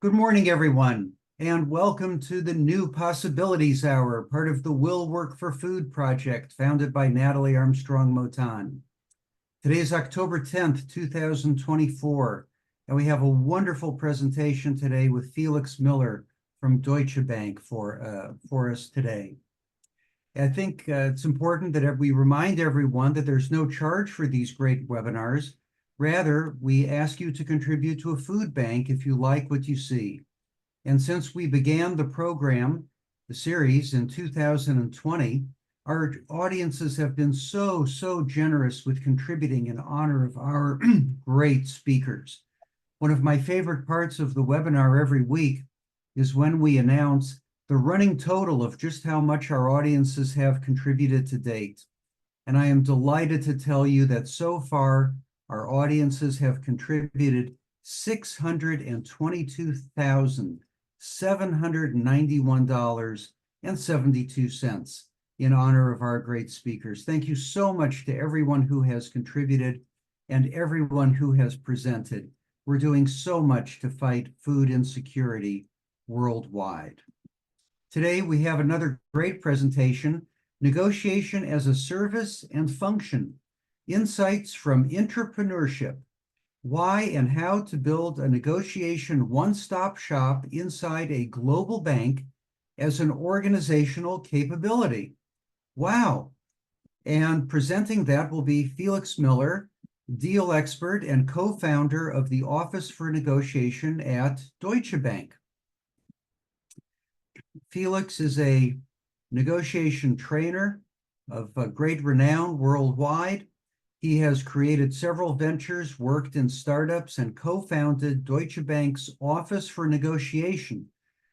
Good morning, everyone, and welcome to the New Possibilities Hour, part of the Will Work for Food project founded by Natalie Armstrong Motan. Today is October 10th, 2024, and we have a wonderful presentation today with Felix Miller from Deutsche Bank for us today. I think it's important that we remind everyone that there's no charge for these great webinars. Rather, we ask you to contribute to a food bank if you like what you see. And since we began the program, the series in 2020, our audiences have been so generous with contributing in honor of our great speakers. One of my favorite parts of the webinar every week is when we announce the running total of just how much our audiences have contributed to date. And I am delighted to tell you that so far, our audiences have contributed $622,791.72 in honor of our great speakers. Thank you so much to everyone who has contributed and everyone who has presented. We're doing so much to fight food insecurity worldwide. Today, we have another great presentation, Negotiation as a Service and Function. Insights from Intrapreneurship, why and how to build a negotiation one-stop shop inside a global bank as an organizational capability. Wow. And presenting that will be Felix Miller, deal expert and co-founder of the Office for Negotiation at Deutsche Bank. Felix is a negotiation trainer of great renown worldwide. He has created several ventures, worked in startups, and co-founded Deutsche Bank's Office for Negotiation,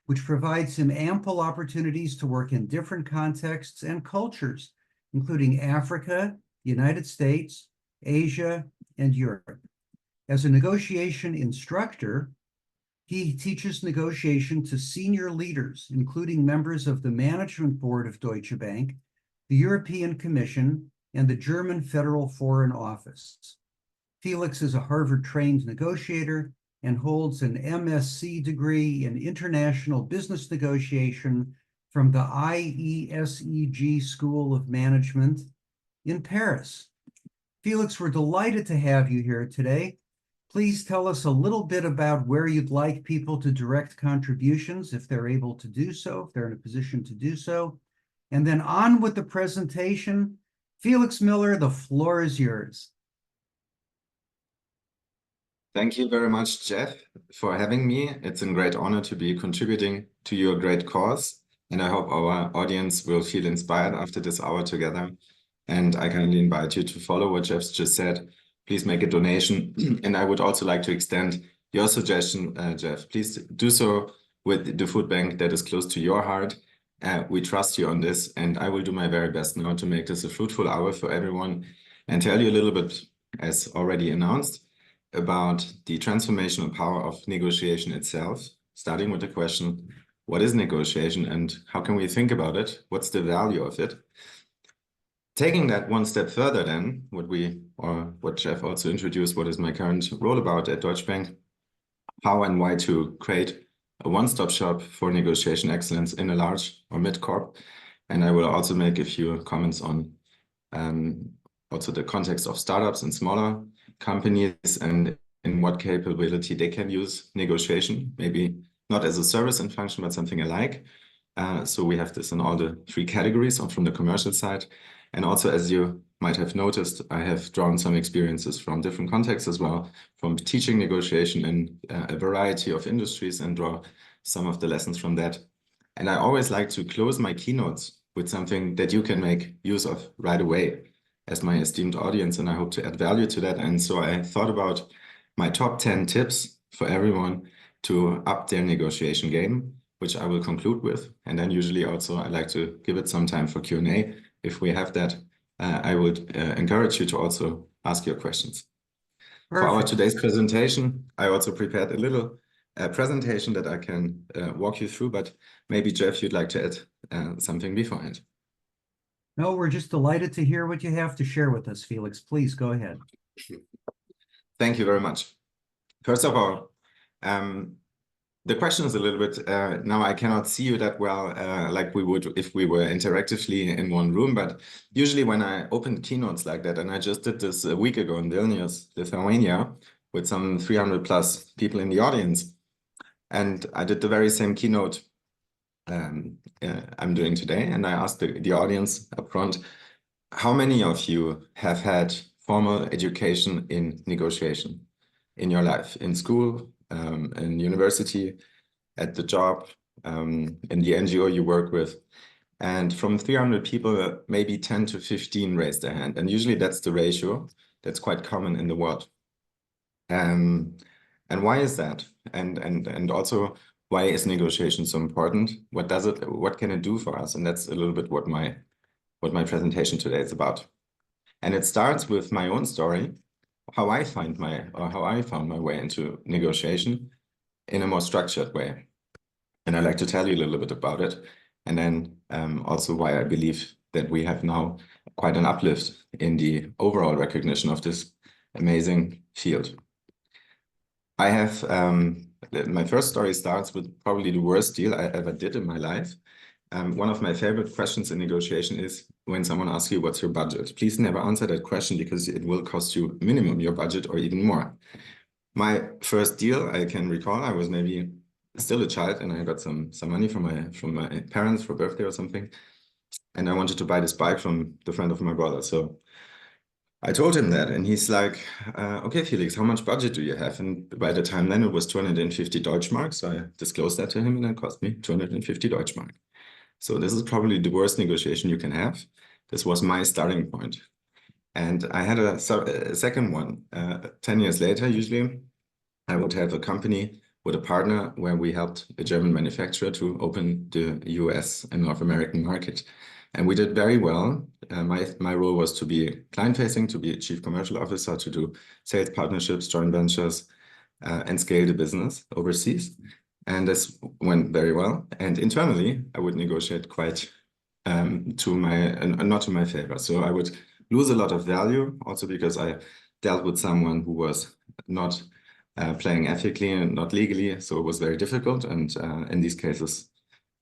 which provides him ample opportunities to work in different contexts and cultures, including Africa, the United States, Asia, and Europe. As a negotiation instructor, he teaches negotiation to senior leaders, including members of the Management Board of Deutsche Bank, the European Commission, and the German Federal Foreign Office. Felix is a Harvard-trained negotiator and holds an MSc degree in International Business Negotiation from the IESEG School of Management in Paris. Felix, we're delighted to have you here today. Please tell us a little bit about where you'd like people to direct contributions, if they're able to do so, if they're in a position to do so. And then on with the presentation. Felix Miller, the floor is yours. Thank you very much, Jeff, for having me. It's a great honor to be contributing to your great cause. And I hope our audience will feel inspired after this hour together. And I kindly invite you to follow what Jeff's just said. Please make a donation. And I would also like to extend your suggestion, Jeff. Please do so with the food bank that is close to your heart. We trust you on this, and I will do my very best now to make this a fruitful hour for everyone and tell you a little bit, as already announced, about the transformational power of negotiation itself, starting with the question, what is negotiation and how can we think about it? What's the value of it? Taking that one step further then, what Jeff also introduced, what is my current role about at Deutsche Bank, how and why to create a one-stop shop for negotiation excellence in a large or mid-corp. And I will also make a few comments on also the context of startups and smaller companies and in what capability they can use negotiation, maybe not as a service and function, but something alike. So we have this in all the three categories from the commercial side. And also, as you might have noticed, I have drawn some experiences from different contexts as well, from teaching negotiation in a variety of industries and draw some of the lessons from that. And I always like to close my keynotes with something that you can make use of right away as my esteemed audience, and I hope to add value to that. And so I thought about my top 10 tips for everyone to up their negotiation game, which I will conclude with. And then usually also I like to give it some time for Q&A. If we have that, I would encourage you to also ask your questions. Perfect. For our today's presentation, I also prepared a little presentation that I can walk you through, but maybe Jeff, you'd like to add something beforehand. No, we're just delighted to hear what you have to share with us, Felix. Please go ahead. Thank you very much. First of all, the question is a little bit, now I cannot see you that well, like we would if we were interactively in one room, but usually when I open keynotes like that, and I just did this a week ago in Vilnius, Lithuania, with some 300 plus people in the audience. And I did the very same keynote I'm doing today. And I asked the audience up front, how many of you have had formal education in negotiation in your life, in school, in university, at the job, in the NGO you work with? And from 300 people, maybe 10 to 15 raised their hand. And usually that's the ratio that's quite common in the world. And why is that? And also, why is negotiation so important? What does it, what can it do for us? And that's a little bit what my presentation today is about. And it starts with my own story, how I found my way into negotiation in a more structured way. And I'd like to tell you a little bit about it. And then also why I believe that we have now quite an uplift in the overall recognition of this amazing field. I have, my first story starts with probably the worst deal I ever did in my life. One of my favorite questions in negotiation is when someone asks you, what's your budget? Please never answer that question because it will cost you minimum your budget or even more. My first deal, I can recall, I was maybe still a child and I got some money from my parents for birthday or something. And I wanted to buy this bike from the friend of my brother. So I told him that, and he's like, okay, Felix, how much budget do you have? And by the time then it was 250 Deutschmark. So I disclosed that to him and it cost me 250 Deutschmark. So this is probably the worst negotiation you can have. This was my starting point. And I had a second one. 10 years later, usually, I would have a company with a partner where we helped a German manufacturer to open the US and North American market. And we did very well. My role was to be client-facing, to be a chief commercial officer, to do sales partnerships, joint ventures, and scale the business overseas. And this went very well. And internally, I would negotiate quite not to my favor. So I would lose a lot of value, also because I dealt with someone who was not playing ethically and not legally. So it was very difficult. And in these cases,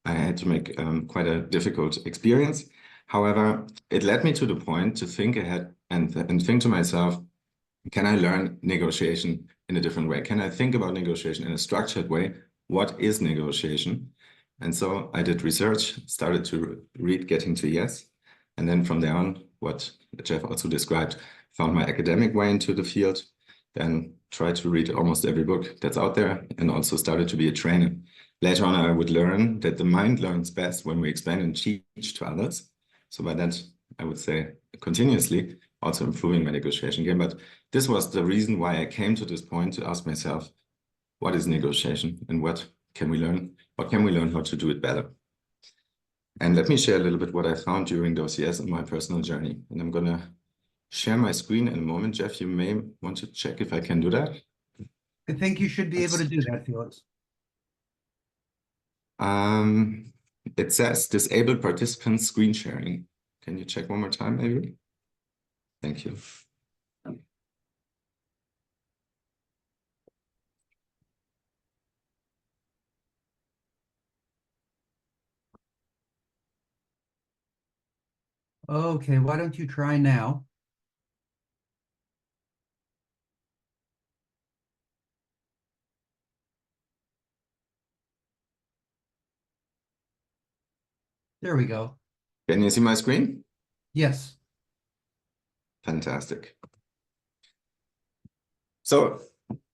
I had to make quite a difficult experience. However, it led me to the point to think ahead and think to myself, can I learn negotiation in a different way? Can I think about negotiation in a structured way? What is negotiation? And so I did research, started to read Getting to Yes. And then from there on, what Jeff also described, found my academic way into the field, then tried to read almost every book that's out there, and also started to be a trainer. Later on, I would learn that the mind learns best when we explain and teach to others. So by that, I would say continuously also improving my negotiation game. But this was the reason why I came to this point to ask myself, what is negotiation and what can we learn? What can we learn how to do it better? And let me share a little bit what I found during those years in my personal journey. And I'm going to share my screen in a moment. Jeff, you may want to check if I can do that. I think you should be able to do that, Felix. It says disable participant screen sharing. Can you check one more time, maybe? Thank you. Okay, why don't you try now? There we go. Can you see my screen? Yes. Fantastic. So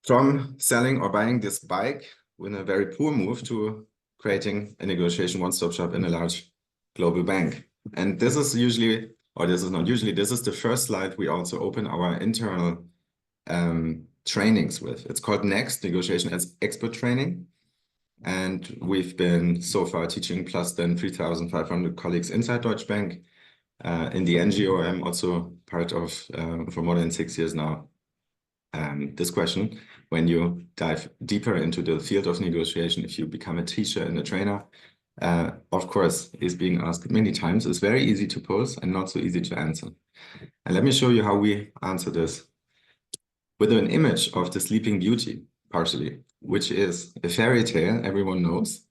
from selling or buying this bike with a very poor move to creating a negotiation one-stop shop in a large global bank. And this is usually, or this is not usually, this is the first slide we also open our internal trainings with. It's called Next, Negotiation as Expert Training. And we've been so far teaching plus than 3,500 colleagues inside Deutsche Bank. In the NGO, I'm also part of, for more than 6 years now, this question. When you dive deeper into the field of negotiation, if you become a teacher and a trainer, of course, is being asked many times. It's very easy to pose and not so easy to answer. And let me show you how we answer this with an image of the Sleeping Beauty, partially. which is a fairy tale everyone knows.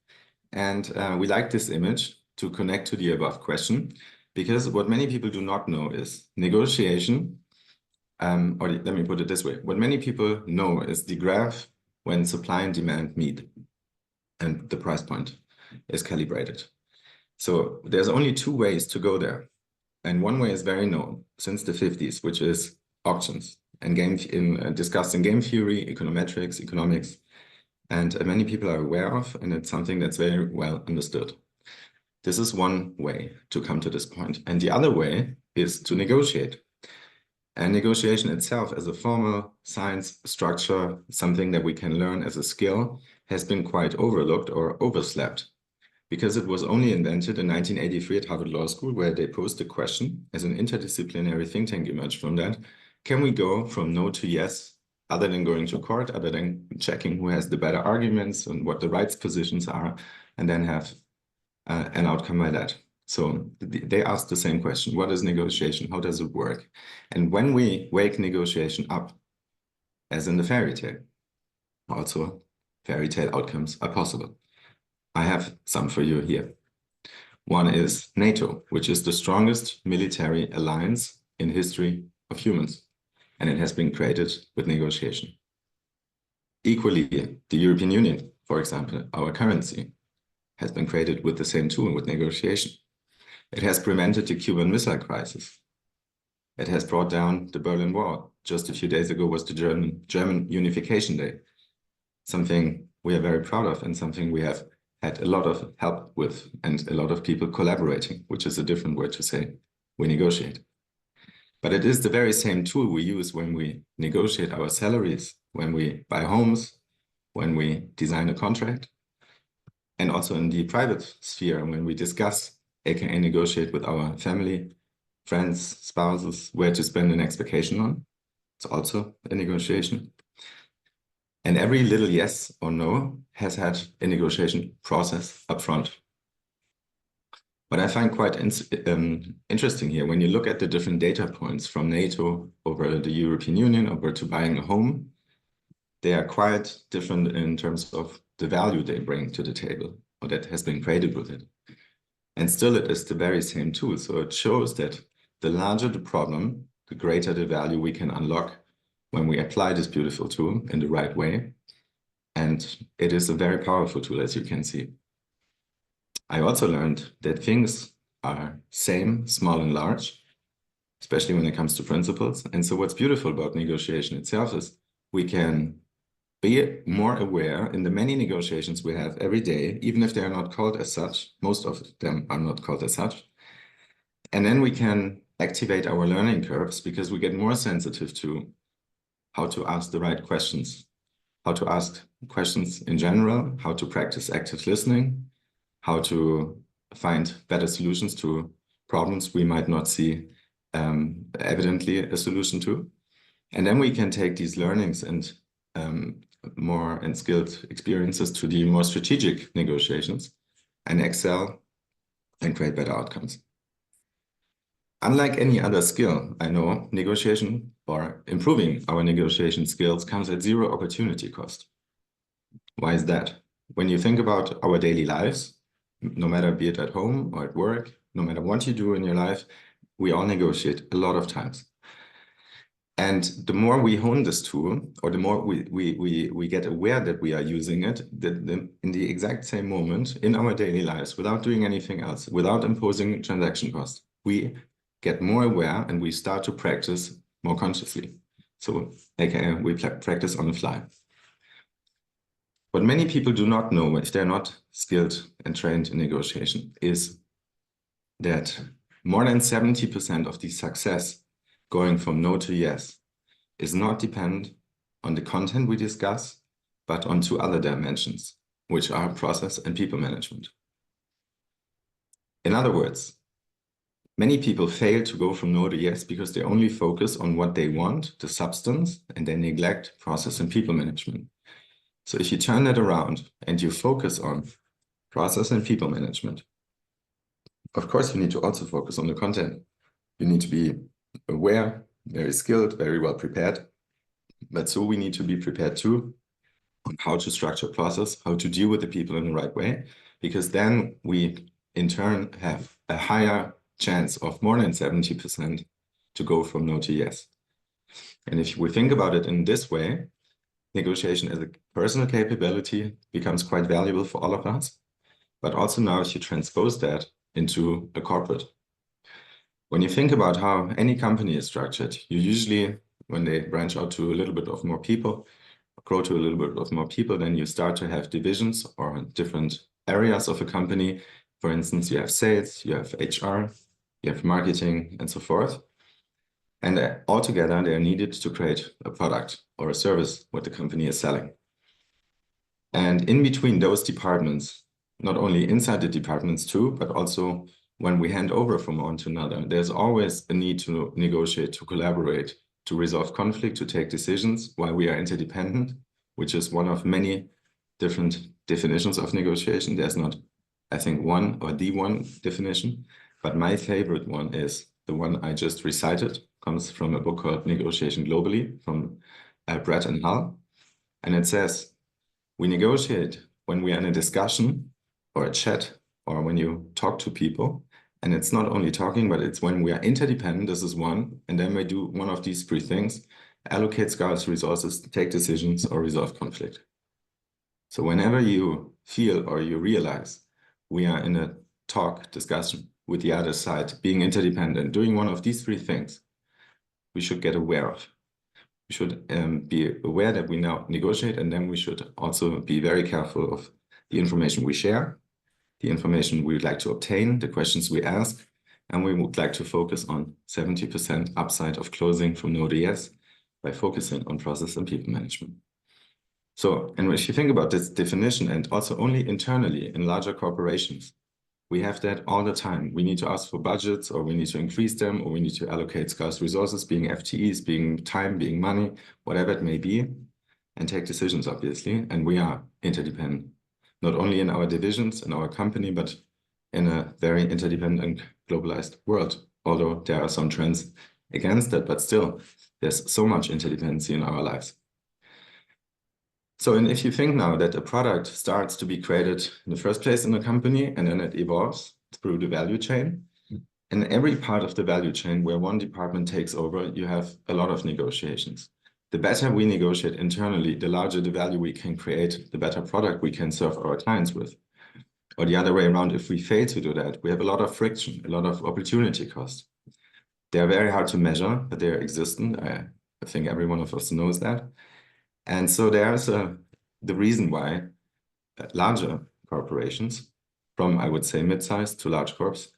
And we like this image to connect to the above question, because what many people do not know is negotiation, or let me put it this way. What many people know is the graph when supply and demand meet and the price point is calibrated. So there's only two ways to go there. And one way is very known since the 50s, which is auctions and discussed in game theory, econometrics, economics, and many people are aware of, and it's something that's very well understood. This is one way to come to this point. And the other way is to negotiate. And negotiation itself as a formal science structure, something that we can learn as a skill, has been quite overlooked or overslept, because it was only invented in 1983 at Harvard Law School, where they posed the question, as an interdisciplinary think tank emerged from that, can we go from no to yes, other than going to court, other than checking who has the better arguments and what the rights positions are, and then have an outcome by that. So they asked the same question, what is negotiation? How does it work? And when we wake negotiation up, as in the fairy tale, also fairy tale outcomes are possible. I have some for you here. One is NATO, which is the strongest military alliance in history of humans, and it has been created with negotiation. Equally, the European Union, for example, our currency, has been created with the same tool, with negotiation. It has prevented the Cuban Missile Crisis. It has brought down the Berlin Wall. Just a few days ago was the German Unification Day, something we are very proud of and something we have had a lot of help with and a lot of people collaborating, which is a different word to say we negotiate. But it is the very same tool we use when we negotiate our salaries, when we buy homes, when we design a contract, and also in the private sphere when we discuss, aka negotiate with our family, friends, spouses, where to spend the next vacation on. It's also a negotiation. And every little yes or no has had a negotiation process up front. What I find quite interesting here, when you look at the different data points from NATO over the European Union over to buying a home, they are quite different in terms of the value they bring to the table, or that has been created with it. And still it is the very same tool. So it shows that the larger the problem, the greater the value we can unlock when we apply this beautiful tool in the right way. And it is a very powerful tool, as you can see. I also learned that things are same, small and large, especially when it comes to principles. And so what's beautiful about negotiation itself is we can be more aware in the many negotiations we have every day, even if they are not called as such. Most of them are not called as such. And then we can activate our learning curves because we get more sensitive to how to ask the right questions, how to ask questions in general, how to practice active listening, how to find better solutions to problems we might not see evidently a solution to. And then we can take these learnings and more skilled experiences to the more strategic negotiations and excel and create better outcomes. Unlike any other skill, I know negotiation or improving our negotiation skills comes at zero opportunity cost. Why is that? When you think about our daily lives, no matter be it at home or at work, no matter what you do in your life, we all negotiate a lot of times. And the more we hone this tool, or the more we get aware that we are using it, in the exact same moment in our daily lives, without doing anything else, without imposing transaction costs, we get more aware and we start to practice more consciously. So, aka we practice on the fly. What many people do not know, if they're not skilled and trained in negotiation, is that more than 70% of the success going from no to yes is not dependent on the content we discuss, but on two other dimensions, which are process and people management. In other words, many people fail to go from no to yes because they only focus on what they want, the substance, and they neglect process and people management. So if you turn that around and you focus on process and people management, of course, you need to also focus on the content. You need to be aware, very skilled, very well prepared. But so we need to be prepared too on how to structure process, how to deal with the people in the right way, because then we in turn have a higher chance of more than 70% to go from no to yes. And if we think about it in this way, negotiation as a personal capability becomes quite valuable for all of us. But also now if you transpose that into a corporate, when you think about how any company is structured, you usually, when they branch out to a little bit of more people, grow to a little bit of more people, then you start to have divisions or different areas of a company. For instance, you have sales, you have HR, you have marketing, and so forth. And altogether, they are needed to create a product or a service what the company is selling. And in between those departments, not only inside the departments too, but also when we hand over from one to another, there's always a need to negotiate, to collaborate, to resolve conflict, to take decisions while we are interdependent, which is one of many different definitions of negotiation. There's not, I think, one or the one definition, but my favorite one is the one I just recited, comes from a book called Negotiation Globally from Brett and Hull. And it says, we negotiate when we are in a discussion or a chat or when you talk to people. And it's not only talking, but it's when we are interdependent, this is one. And then we do one of these three things: allocate scarce resources, take decisions, or resolve conflict. So whenever you feel or you realize we are in a talk, discussion with the other side, being interdependent, doing one of these three things, we should get aware of. We should be aware that we now negotiate, and then we should also be very careful of the information we share, the information we would like to obtain, the questions we ask, and we would like to focus on 70% upside of closing from no to yes by focusing on process and people management. So, and if you think about this definition, and also only internally in larger corporations, we have that all the time. We need to ask for budgets, or we need to increase them, or we need to allocate scarce resources, being FTEs, being time, being money, whatever it may be, and take decisions, obviously. And we are interdependent, not only in our divisions, in our company, but in a very interdependent and globalized world. Although there are some trends against that, but still, there's so much interdependency in our lives. So, and if you think now that a product starts to be created in the first place in a company, and then it evolves through the value chain, in every part of the value chain where one department takes over, you have a lot of negotiations. The better we negotiate internally, the larger the value we can create, the better product we can serve our clients with. Or the other way around, if we fail to do that, we have a lot of friction, a lot of opportunity cost. They are very hard to measure, but they are existent. I think every one of us knows that. And so there's the reason why larger corporations, from I would say mid-sized to large corps,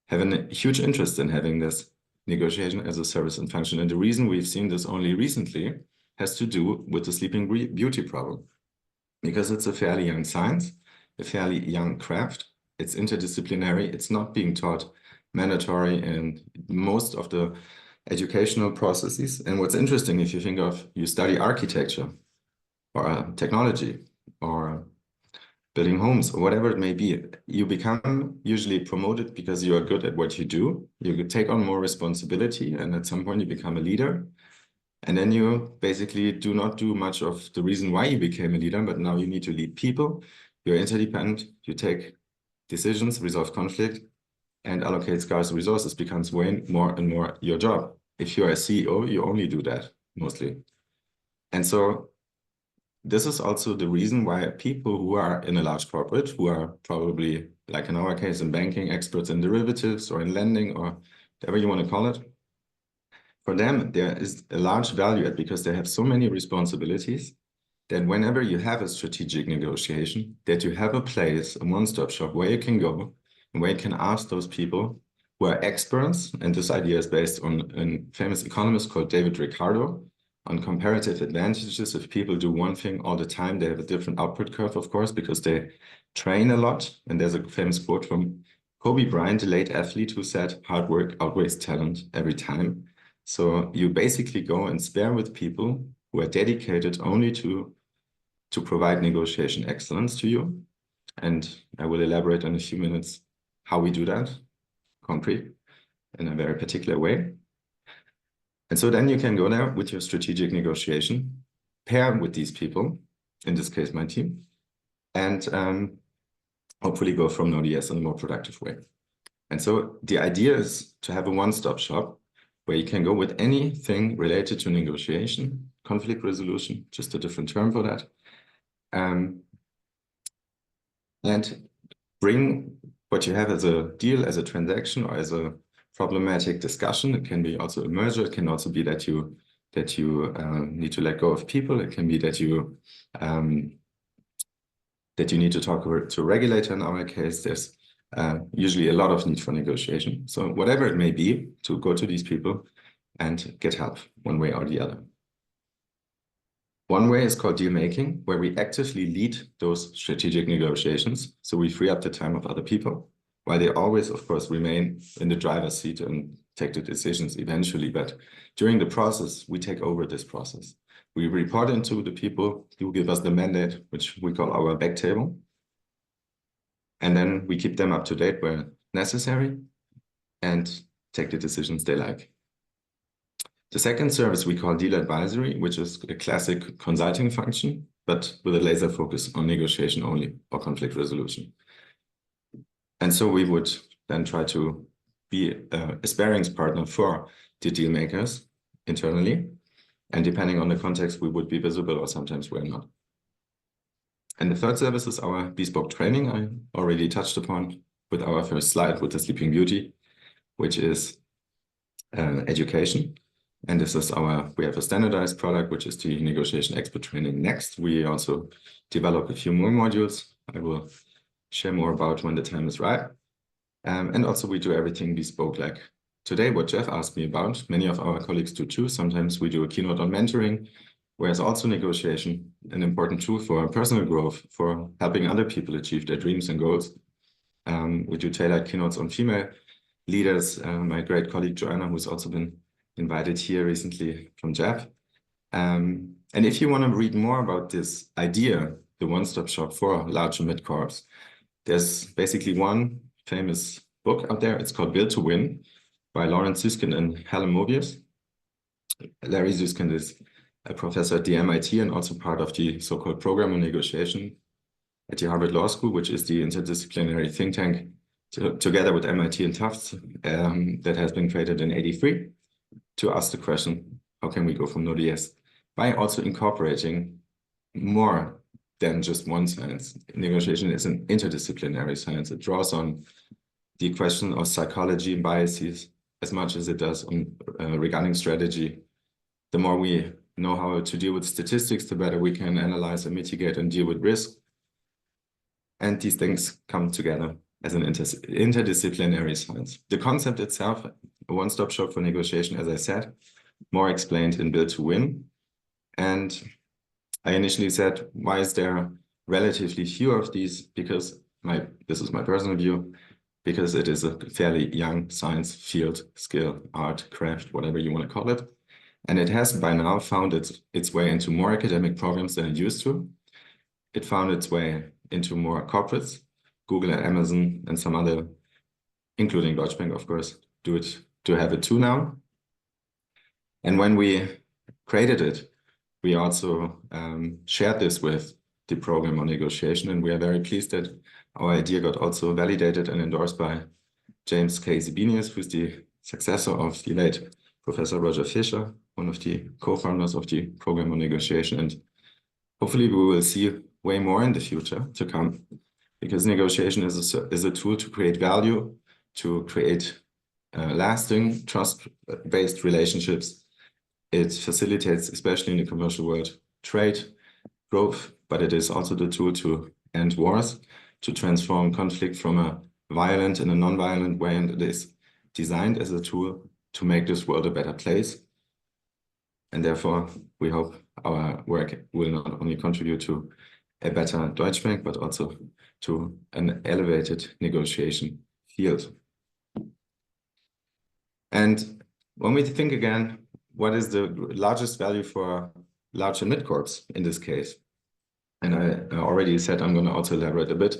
have a huge interest in having this negotiation as a service and function. And the reason we've seen this only recently has to do with the sleeping beauty problem, because it's a fairly young science, a fairly young craft. It's interdisciplinary. It's not being taught mandatory in most of the educational processes. And what's interesting, if you think of, you study architecture or technology or building homes or whatever it may be, you become usually promoted because you are good at what you do. You could take on more responsibility, and at some point you become a leader. And then you basically do not do much of the reason why you became a leader, but now you need to lead people. You're interdependent, you take decisions, resolve conflict, and allocate scarce resources becomes way more and more your job. If you're a CEO, you only do that mostly. And so this is also the reason why people who are in a large corporate, who are probably, like in our case, in banking, experts in derivatives or in lending or whatever you want to call it, for them, there is a large value add because they have so many responsibilities that whenever you have a strategic negotiation, that you have a place, a one-stop shop where you can go and where you can ask those people who are experts. And this idea is based on a famous economist called David Ricardo on comparative advantages. If people do one thing all the time, they have a different output curve, of course, because they train a lot. And there's a famous quote from Kobe Bryant, the late athlete, who said, hard work outweighs talent every time. So you basically go and spare with people who are dedicated only to provide negotiation excellence to you. And I will elaborate in a few minutes how we do that, concrete, in a very particular way. And so then you can go there with your strategic negotiation, pair with these people, in this case, my team, and hopefully go from Node.js in a more productive way. And so the idea is to have a one-stop shop where you can go with anything related to negotiation, conflict resolution, just a different term for that, and bring what you have as a deal, as a transaction, or as a problematic discussion. It can be also a merger. It can also be that you need to let go of people. It can be that you need to talk to a regulator. In our case, there's usually a lot of need for negotiation. So whatever it may be, to go to these people and get help one way or the other. One way is called deal making, where we actively lead those strategic negotiations. So we free up the time of other people, while they always, of course, remain in the driver's seat and take the decisions eventually. But during the process, we take over this process. We report into the people who give us the mandate, which we call our back table. And then we keep them up to date where necessary and take the decisions they like. The second service we call deal advisory, which is a classic consulting function, but with a laser focus on negotiation only or conflict resolution. And so we would then try to be a sparring partner for the deal makers internally. And depending on the context, we would be visible or sometimes we're not. And the third service is our bespoke training I already touched upon with our first slide with the Sleeping Beauty, which is education. And this is we have a standardized product, which is the negotiation expert training. Next, we also develop a few more modules. I will share more about when the time is right. And also we do everything bespoke, like today, what Jeff asked me about. Many of our colleagues do too. Sometimes we do a keynote on mentoring, whereas also negotiation, an important tool for personal growth, for helping other people achieve their dreams and goals. We do tailored keynotes on female leaders. My great colleague Joanna, who's also been invited here recently from Jeff. And if you want to read more about this idea, the one-stop shop for large and mid-corps, there's basically one famous book out there. It's called Build to Win by Lawrence Susskind and Helen Mobius. Larry Susskind is a professor at the MIT and also part of the so-called program on negotiation at the Harvard Law School, which is the interdisciplinary think tank together with MIT and Tufts that has been created in '83 to ask the question, how can we go from Node.js by also incorporating more than just one science. Negotiation is an interdisciplinary science. It draws on the question of psychology and biases as much as it does on regarding strategy. The more we know how to deal with statistics, the better we can analyze and mitigate and deal with risk. And these things come together as an interdisciplinary science. The concept itself, a one-stop shop for negotiation, as I said, more explained in Build to Win. And I initially said, why is there relatively few of these? Because this is my personal view, because it is a fairly young science field, skill, art, craft, whatever you want to call it. And it has by now found its way into more academic programs than it used to. It found its way into more corporates. Google and Amazon and some other, including Deutsche Bank, of course, do have it too now. And when we created it, we also shared this with the program on negotiation, and we are very pleased that our idea got also validated and endorsed by James K. Zebinius, who's the successor of the late Professor Roger Fisher, one of the co-founders of the program on negotiation. And hopefully we will see way more in the future to come, because negotiation is a tool to create value, to create lasting trust-based relationships. It facilitates, especially in the commercial world, trade, growth, but it is also the tool to end wars, to transform conflict from a violent and a non-violent way, and it is designed as a tool to make this world a better place. And therefore, we hope our work will not only contribute to a better Deutsche Bank, but also to an elevated negotiation field. And when we think again, what is the largest value for large and mid-corps in this case? And I already said I'm going to also elaborate a bit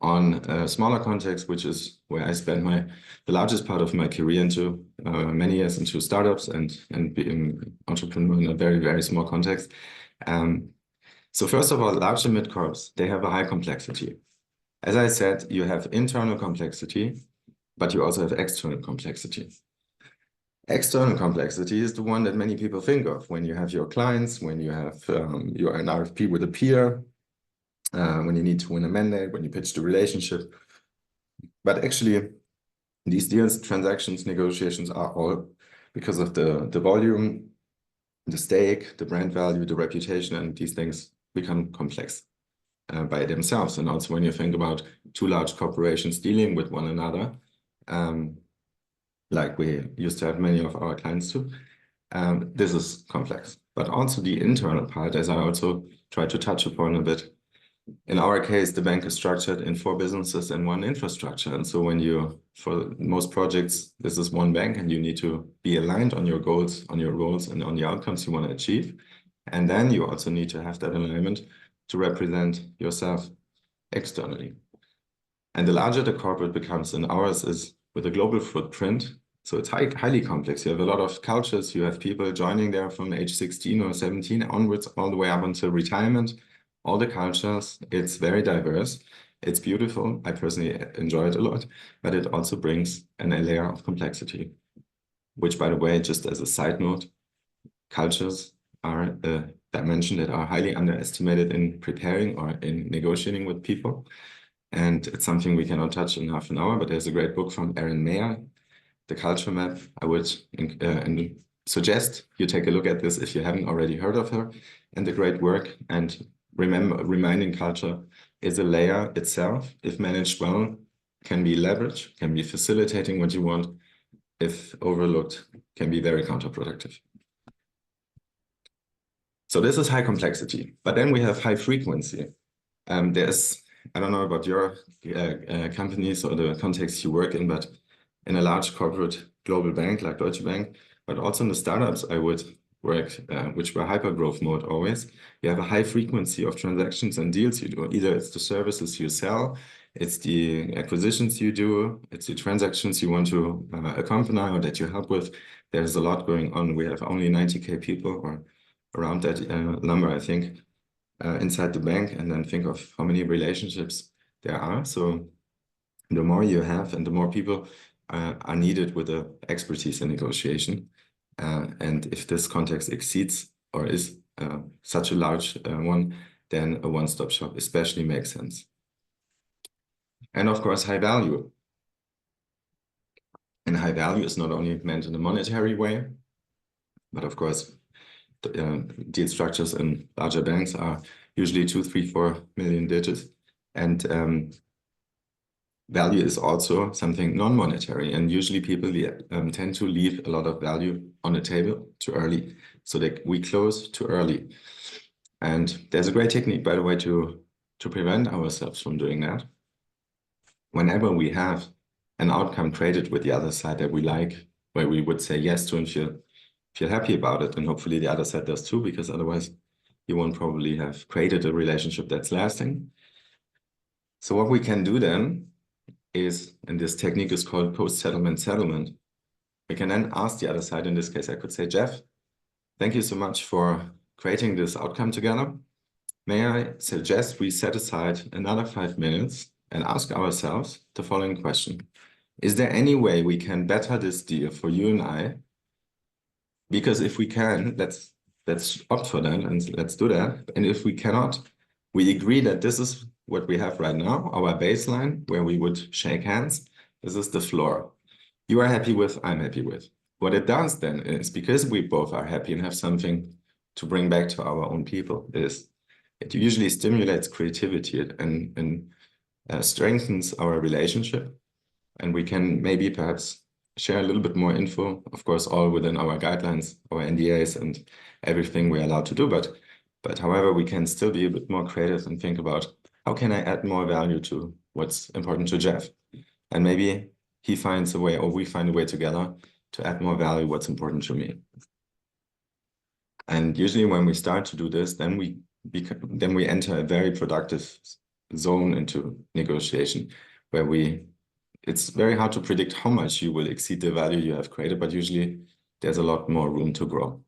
on a smaller context, which is where I spent the largest part of my career into many years into startups and being entrepreneur in a very, very small context. So first of all, large and mid-corps, they have a high complexity. As I said, you have internal complexity, but you also have external complexity. External complexity is the one that many people think of when you have your clients, when you have you're an RFP with a peer, when you need to win a mandate, when you pitch the relationship. But actually, these deals, transactions, negotiations are all because of the volume, the stake, the brand value, the reputation, and these things become complex by themselves. And also when you think about two large corporations dealing with one another, like we used to have many of our clients too, this is complex. But also the internal part, as I also tried to touch upon a bit. In our case, the bank is structured in 4 businesses and 1 infrastructure. And so when you, for most projects, this is one bank and you need to be aligned on your goals, on your roles, and on the outcomes you want to achieve. And then you also need to have that alignment to represent yourself externally. And the larger the corporate becomes, and ours is with a global footprint, so it's highly complex. You have a lot of cultures. You have people joining there from age 16 or 17 onwards, all the way up until retirement. All the cultures, it's very diverse. It's beautiful. I personally enjoy it a lot, but it also brings a layer of complexity, which, by the way, just as a side note, cultures are a dimension that are highly underestimated in preparing or in negotiating with people. And it's something we cannot touch in half an hour, but there's a great book from Erin Mayer, The Culture Map. I would suggest you take a look at this if you haven't already heard of her, and the great work. And reminding culture is a layer itself, if managed well, can be leveraged, can be facilitating what you want. If overlooked, can be very counterproductive. So this is high complexity, but then we have high frequency. There's, I don't know about your companies or the context you work in, but in a large corporate global bank like Deutsche Bank, but also in the startups I would work, which were hyper-growth mode always, you have a high frequency of transactions and deals you do. Either it's the services you sell, it's the acquisitions you do, it's the transactions you want to accompany or that you help with. There's a lot going on. We have only 90K people or around that number, I think, inside the bank, and then think of how many relationships there are. So the more you have and the more people are needed with the expertise in negotiation. And if this context exceeds or is such a large one, then a one-stop shop especially makes sense. And of course, high value. And high value is not only meant in a monetary way, but of course, deal structures in larger banks are usually 2, 3, 4 million digits. And value is also something non-monetary. And usually people tend to leave a lot of value on the table too early. So that we close too early. And there's a great technique, by the way, to prevent ourselves from doing that. Whenever we have an outcome created with the other side that we like, where we would say yes to and feel happy about it, and hopefully the other side does too, because otherwise you won't probably have created a relationship that's lasting. So what we can do then is, and this technique is called post-settlement settlement, we can then ask the other side. In this case, I could say, Jeff, thank you so much for creating this outcome together. May I suggest we set aside another 5 minutes and ask ourselves the following question. Is there any way we can better this deal for you and I? Because if we can, let's opt for that and let's do that. And if we cannot, we agree that this is what we have right now, our baseline, where we would shake hands. This is the floor. You are happy with, I'm happy with. What it does then is, because we both are happy and have something to bring back to our own people, is it usually stimulates creativity and strengthens our relationship. And we can maybe perhaps share a little bit more info, of course, all within our guidelines, our NDAs and everything we're allowed to do. But however, we can still be a bit more creative and think about how can I add more value to what's important to Jeff? And maybe he finds a way, or we find a way together to add more value what's important to me. And usually when we start to do this, then we enter a very productive zone into negotiation, where it's very hard to predict how much you will exceed the value you have created, but usually there's a lot more room to grow.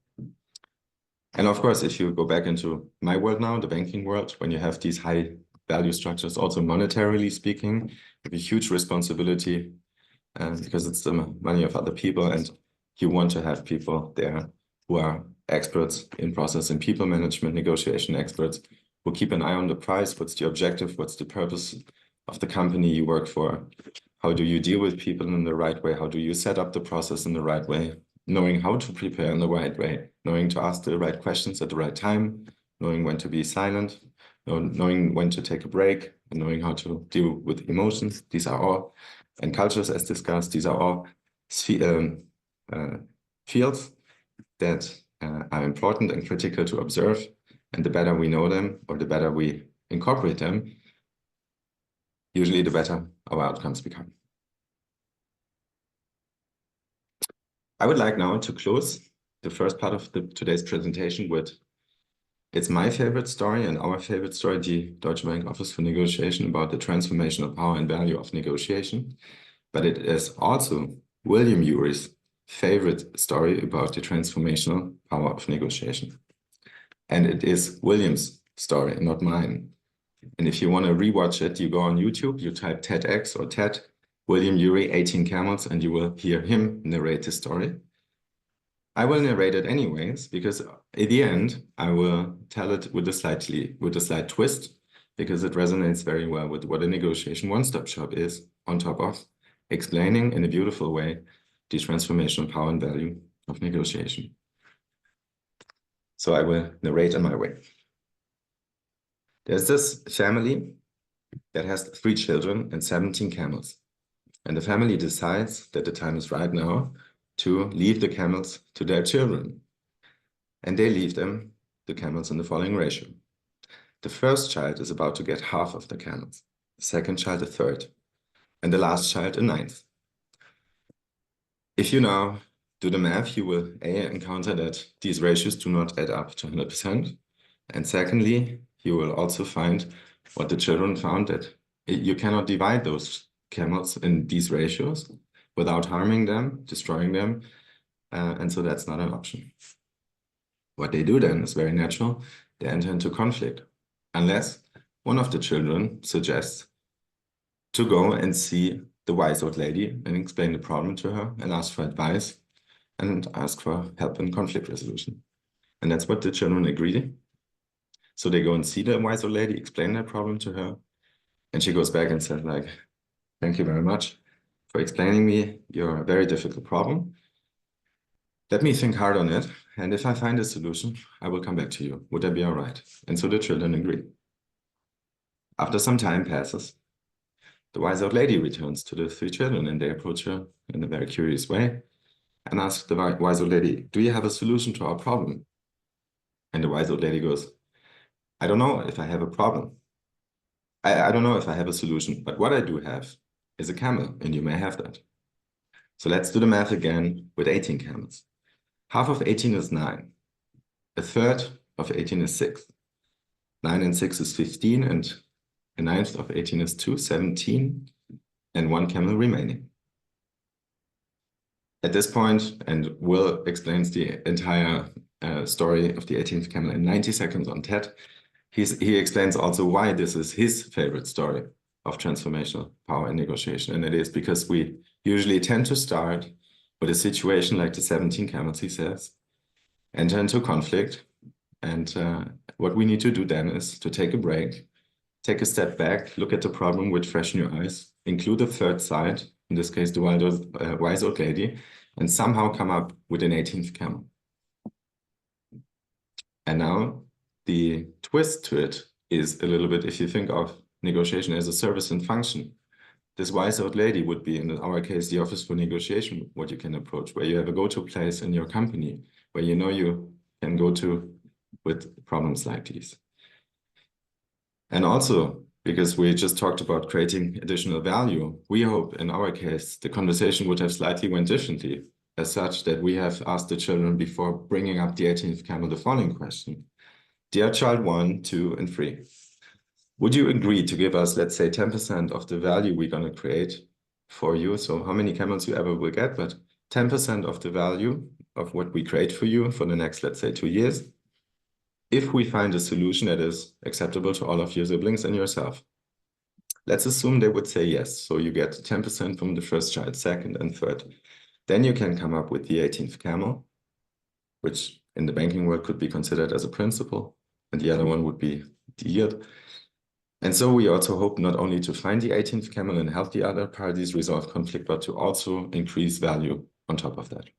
And of course, if you go back into my world now, the banking world, when you have these high value structures, also monetarily speaking, you have a huge responsibility because it's the money of other people, and you want to have people there who are experts in process and people management, negotiation experts, who keep an eye on the price. What's the objective? What's the purpose of the company you work for? How do you deal with people in the right way? How do you set up the process in the right way? Knowing how to prepare in the right way, knowing to ask the right questions at the right time, knowing when to be silent, knowing when to take a break, and knowing how to deal with emotions. These are all, and cultures as discussed, these are all fields that are important and critical to observe. And the better we know them, or the better we incorporate them, usually the better our outcomes become. I would like now to close the first part of today's presentation with, it's my favorite story and our favorite story, the Deutsche Bank Office for Negotiation, about the transformational power and value of negotiation. But it is also William Urey's favorite story about the transformational power of negotiation. And it is William's story, not mine. And if you want to rewatch it, you go on YouTube, you type TEDx or TED, William Urey, 18 Camels, and you will hear him narrate the story. I will narrate it anyways, because at the end, I will tell it with a slight twist, because it resonates very well with what a negotiation one-stop shop is, on top of explaining in a beautiful way the transformational power and value of negotiation. So I will narrate in my way. There's this family that has 3 children and 17 camels. And the family decides that the time is right now to leave the camels to their children. And they leave them the camels in the following ratio. The first child is about to get half of the camels, the second child a third, and the last child a ninth. If you now do the math, you will encounter that these ratios do not add up to 100%. And secondly, you will also find what the children found, that you cannot divide those camels in these ratios without harming them, destroying them. And so that's not an option. What they do then is very natural. They enter into conflict, unless one of the children suggests to go and see the wise old lady and explain the problem to her and ask for advice and ask for help in conflict resolution. And that's what the children agree. So they go and see the wise old lady, explain their problem to her, and she goes back and says, like, thank you very much for explaining me your very difficult problem. Let me think hard on it, and if I find a solution, I will come back to you. Would that be all right? And so the children agree. After some time passes, the wise old lady returns to the 3 children, and they approach her in a very curious way and ask the wise old lady, do you have a solution to our problem? And the wise old lady goes, I don't know if I have a problem. I don't know if I have a solution, but what I do have is a camel, and you may have that. So let's do the math again with 18 camels. Half of 18 is 9. A third of 18 is 6. 9 and 6 is 15, and a ninth of 18 is 2, 17, and 1 camel remaining. At this point, and Will explains the entire story of the 18th camel in 90 seconds on TED, he explains also why this is his favorite story of transformational power and negotiation. And it is because we usually tend to start with a situation like the 17 camels, he says, enter into conflict. And what we need to do then is to take a break, take a step back, look at the problem with fresh new eyes, include a third side, in this case, the wise old lady, and somehow come up with an 18th camel. And now the twist to it is a little bit, if you think of negotiation as a service and function, this wise old lady would be, in our case, the office for negotiation, what you can approach, where you have a go-to place in your company, where you know you can go to with problems like these. And also, because we just talked about creating additional value, we hope in our case, the conversation would have slightly went differently, as such that we have asked the children before bringing up the 18th camel the following question. Dear child 1, 2, and 3, would you agree to give us, let's say, 10% of the value we're going to create for you? So how many camels you ever will get, but 10% of the value of what we create for you for the next, let's say, 2 years. if we find a solution that is acceptable to all of your siblings and yourself. Let's assume they would say yes. So you get 10% from the first child, second and third. Then you can come up with the 18th camel, which in the banking world could be considered as a principal, and the other one would be the yield. And so we also hope not only to find the 18th camel and help the other parties resolve conflict, but to also increase value on top of that.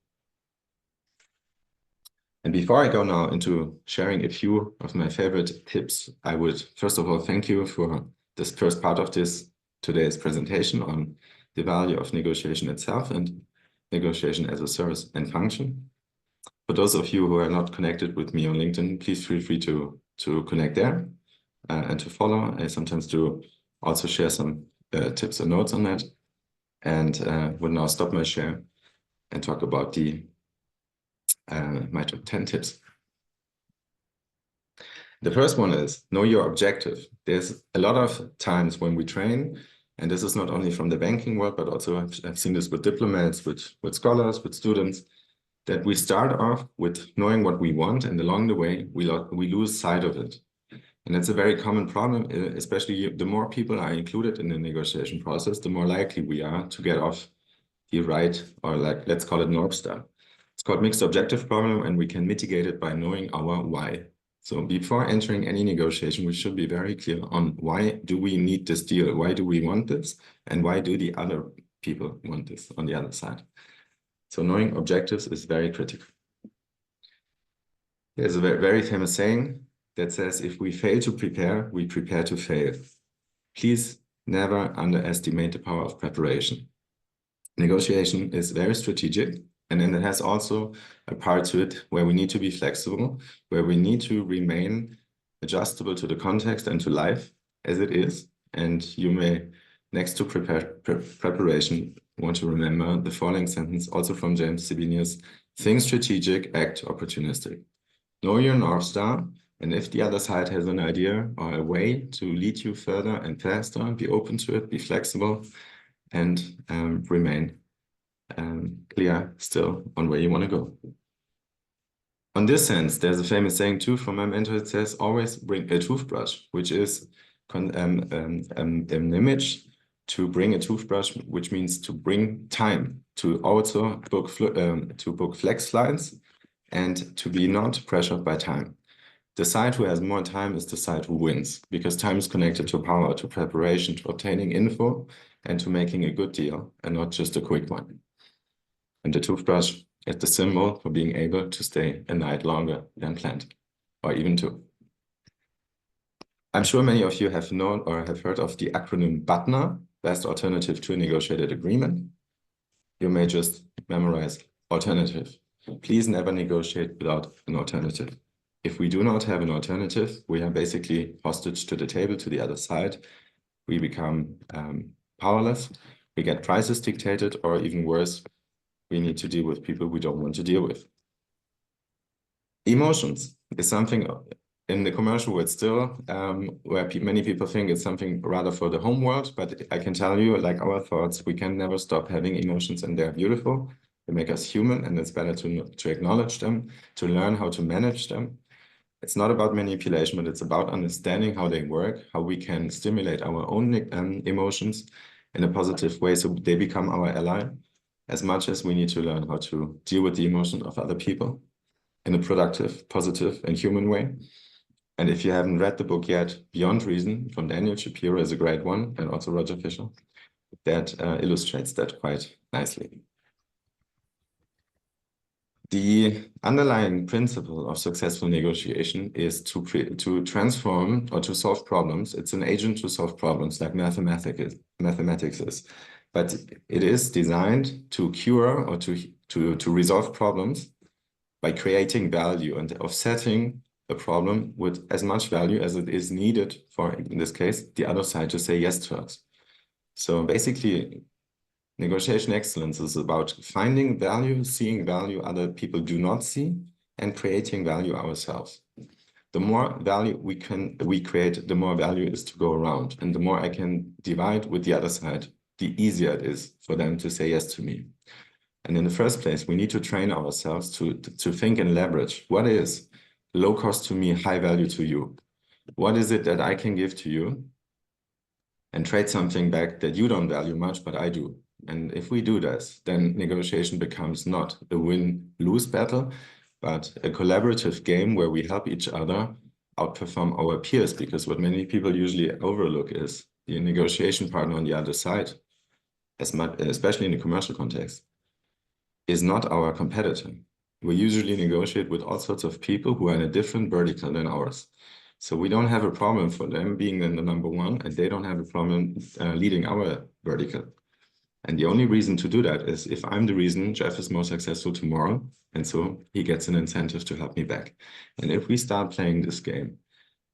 And before I go now into sharing a few of my favorite tips, I would first of all thank you for this first part of today's presentation on the value of negotiation itself and negotiation as a service and function. For those of you who are not connected with me on LinkedIn, please feel free to connect there and to follow. I sometimes do also share some tips and notes on that, and will now stop my share and talk about my top 10 tips. The first one is know your objective. There's a lot of times when we train, and this is not only from the banking world, but also I've seen this with diplomats, with scholars, with students, that we start off with knowing what we want, and along the way, we lose sight of it. And it's a very common problem, especially the more people are included in the negotiation process, the more likely we are to get off the right, or like, let's call it North Star. It's called mixed objective problem, and we can mitigate it by knowing our why. So before entering any negotiation, we should be very clear on why do we need this deal? Why do we want this? And why do the other people want this on the other side? So knowing objectives is very critical. There's a very famous saying that says, if we fail to prepare, we prepare to fail. Please never underestimate the power of preparation. Negotiation is very strategic, and then it has also a part to it where we need to be flexible, where we need to remain adjustable to the context and to life as it is. And you may, next to preparation, want to remember the following sentence, also from James Sabinius: think strategic, act opportunistic. Know your North Star, and if the other side has an idea or a way to lead you further and faster, be open to it, be flexible, and remain clear still on where you want to go. On this sense, there's a famous saying too from my mentor. It says, always bring a toothbrush, which is an image to bring a toothbrush, which means to bring time, to also book flex flights, and to be not pressured by time. The side who has more time is the side who wins, because time is connected to power, to preparation, to obtaining info, and to making a good deal, and not just a quick one. And the toothbrush is the symbol for being able to stay a night longer than planned, or even two. I'm sure many of you have known or have heard of the acronym BATNA, Best Alternative to a Negotiated Agreement. You may just memorize alternative. Please never negotiate without an alternative. If we do not have an alternative, we are basically hostage to the table, to the other side. We become powerless. We get prices dictated, or even worse, we need to deal with people we don't want to deal with. Emotions is something in the commercial world still, where many people think it's something rather for the home world, but I can tell you, like our thoughts, we can never stop having emotions, and they're beautiful. They make us human, and it's better to acknowledge them, to learn how to manage them. It's not about manipulation, but it's about understanding how they work, how we can stimulate our own emotions in a positive way so they become our ally, as much as we need to learn how to deal with the emotions of other people in a productive, positive, and human way. And if you haven't read the book yet, Beyond Reason from Daniel Shapiro is a great one, and also Roger Fisher, that illustrates that quite nicely. The underlying principle of successful negotiation is to transform or to solve problems. It's an agent to solve problems, like mathematics is. But it is designed to cure or to resolve problems by creating value and offsetting a problem with as much value as it is needed for, in this case, the other side to say yes to us. So basically, negotiation excellence is about finding value, seeing value other people do not see, and creating value ourselves. The more value we create, the more value is to go around. And the more I can divide with the other side, the easier it is for them to say yes to me. And in the first place, we need to train ourselves to think and leverage. What is low cost to me, high value to you. What is it that I can give to you and trade something back that you don't value much, but I do? And if we do this, then negotiation becomes not a win-lose battle, but a collaborative game where we help each other outperform our peers, because what many people usually overlook is the negotiation partner on the other side, especially in the commercial context, is not our competitor. We usually negotiate with all sorts of people who are in a different vertical than ours. So we don't have a problem for them being in the number one, and they don't have a problem leading our vertical. And the only reason to do that is if I'm the reason Jeff is more successful tomorrow, and so he gets an incentive to help me back. And if we start playing this game,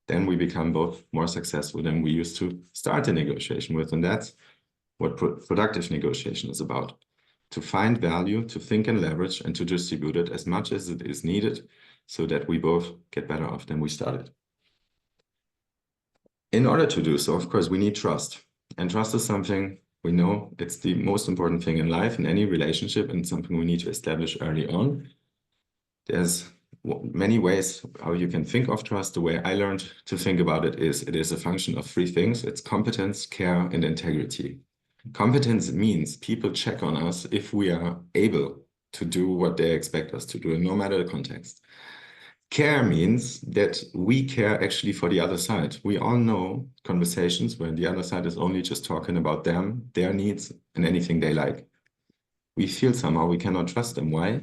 then we become both more successful than we used to start a negotiation with. And that's what productive negotiation is about. To find value, to think and leverage, and to distribute it as much as it is needed so that we both get better off than we started. In order to do so, of course, we need trust. And trust is something we know it's the most important thing in life, in any relationship, and something we need to establish early on. There's many ways how you can think of trust. The way I learned to think about it is a function of three things. It's competence, care, and integrity. Competence means people check on us if we are able to do what they expect us to do, no matter the context. Care means that we care actually for the other side. We all know conversations where the other side is only just talking about them, their needs, and anything they like. We feel somehow we cannot trust them. Why?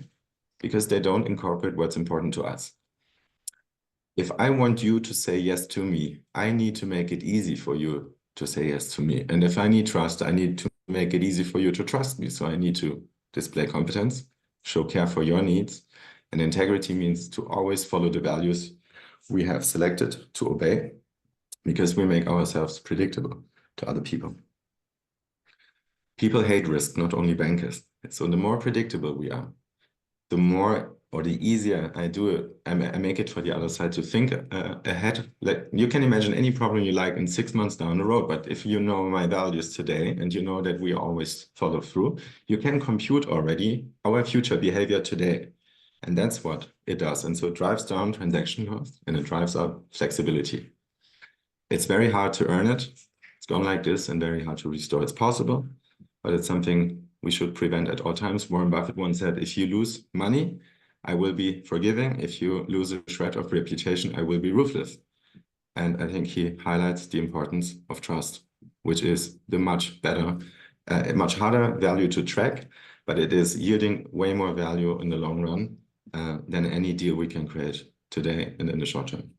Because they don't incorporate what's important to us. If I want you to say yes to me, I need to make it easy for you to say yes to me. And if I need trust, I need to make it easy for you to trust me. So I need to display competence, show care for your needs. And integrity means to always follow the values we have selected to obey, because we make ourselves predictable to other people. People hate risk, not only bankers. So the more predictable we are, the more or the easier I do it, I make it for the other side to think ahead. Like you can imagine any problem you like in 6 months down the road, but if you know my values today and you know that we always follow through, you can compute already our future behavior today. And that's what it does. And so it drives down transaction costs and it drives up flexibility. It's very hard to earn it. It's gone like this and very hard to restore. It's possible, but it's something we should prevent at all times. Warren Buffett once said, if you lose money, I will be forgiving. If you lose a shred of reputation, I will be ruthless. And I think he highlights the importance of trust, which is the much better, much harder value to track, but it is yielding way more value in the long run than any deal we can create today and in the short term.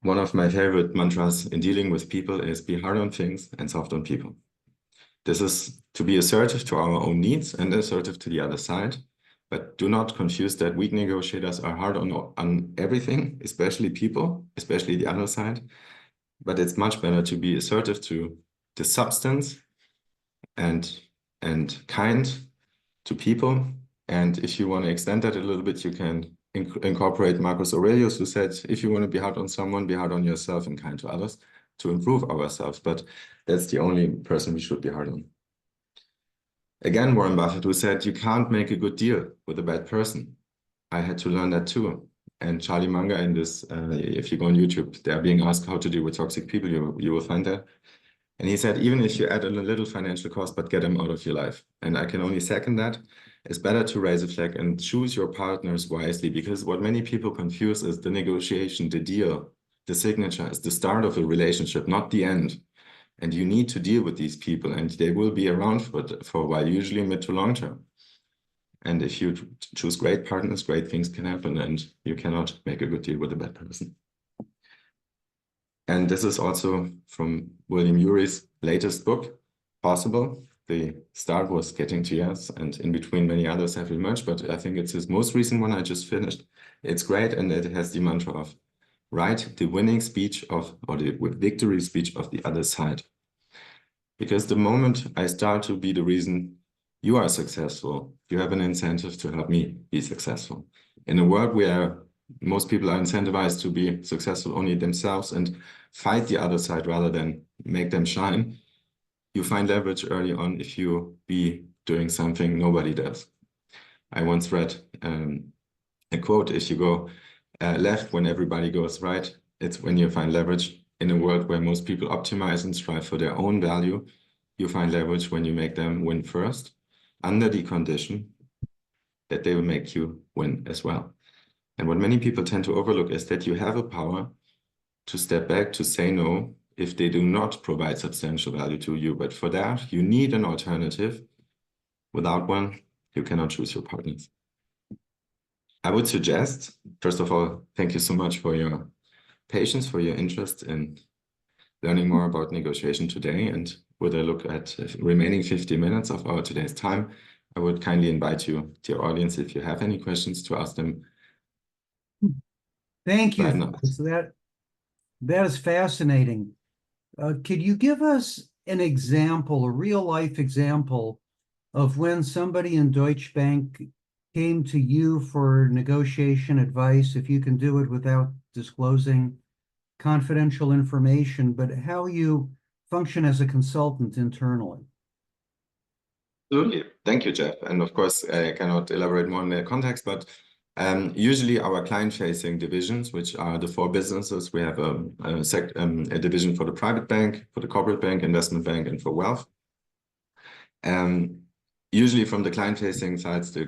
One of my favorite mantras in dealing with people is be hard on things and soft on people. This is to be assertive to our own needs and assertive to the other side, but do not confuse that weak negotiators are hard on everything, especially people, especially the other side. But it's much better to be assertive to the substance and kind to people. And if you want to extend that a little bit, you can incorporate Marcus Aurelius, who said, if you want to be hard on someone, be hard on yourself and kind to others to improve ourselves. But that's the only person we should be hard on. Again, Warren Buffett, who said, you can't make a good deal with a bad person. I had to learn that too. And Charlie Munger in this, if you go on YouTube, they're being asked how to deal with toxic people, you will find that. And he said, even if you add a little financial cost, but get them out of your life. And I can only second that. It's better to raise a flag and choose your partners wisely, because what many people confuse is the negotiation, the deal, the signature is the start of a relationship, not the end. And you need to deal with these people, and they will be around for a while, usually mid to long term. And if you choose great partners, great things can happen, and you cannot make a good deal with a bad person. And this is also from William Urey's latest book, Possible. The start was Getting to Yes, and in between many others have emerged, but I think it's his most recent one I just finished. It's great, and it has the mantra of write the winning speech of, or the victory speech of the other side. Because the moment I start to be the reason you are successful, you have an incentive to help me be successful. In a world where most people are incentivized to be successful only themselves and fight the other side rather than make them shine, you find leverage early on if you be doing something nobody does. I once read a a quote, if you go left when everybody goes right, it's when you find leverage. In a world where most people optimize and strive for their own value, you find leverage when you make them win first, under the condition that they will make you win as well. And what many people tend to overlook is that you have a power to step back, to say no, if they do not provide substantial value to you. But for that, you need an alternative. Without one, you cannot choose your partners. I would suggest, first of all, thank you so much for your patience, for your interest in learning more about negotiation today. And with a look at the remaining 50 minutes of our today's time, I would kindly invite you, dear audience, if you have any questions, to ask them. Thank you. Right now. That is fascinating. Could you give us an example, a real life example of when somebody in Deutsche Bank came to you for negotiation advice, if you can do it without disclosing confidential information, but how you function as a consultant internally? Absolutely. Thank you, Jeff. And of course, I cannot elaborate more on the context, but usually our client-facing divisions, which are the 4 businesses, we have a division for the private bank, for the corporate bank, investment bank, and for wealth. Usually from the client-facing sides, the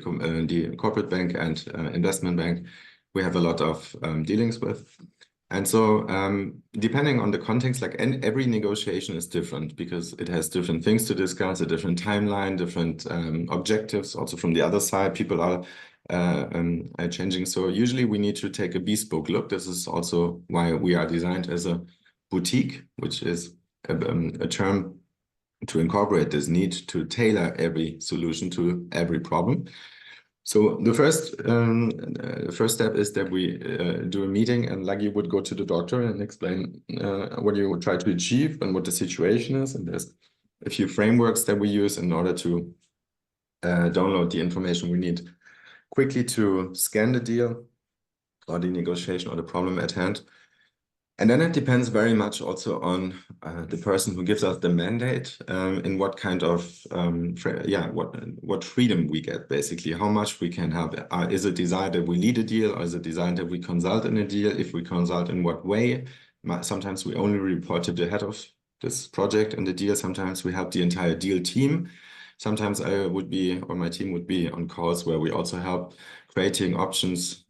corporate bank and investment bank, we have a lot of dealings with. And so depending on the context, like every negotiation is different because it has different things to discuss, a different timeline, different objectives. Also from the other side, people are changing. So usually we need to take a bespoke look. This is also why we are designed as a boutique, which is a term to incorporate this need to tailor every solution to every problem. So the first step is that we do a meeting, and like you would go to the doctor and explain what you would try to achieve and what the situation is. And there's a few frameworks that we use in order to download the information we need quickly to scan the deal or the negotiation or the problem at hand. And then it depends very much also on the person who gives us the mandate, in what kind of what freedom we get, basically, how much we can have. Is it desired that we lead a deal, or is it desired that we consult in a deal? If we consult, in what way? Sometimes we only report to the head of this project and the deal. Sometimes we help the entire deal team. Sometimes I would be, or my team would be, on calls where we also help creating options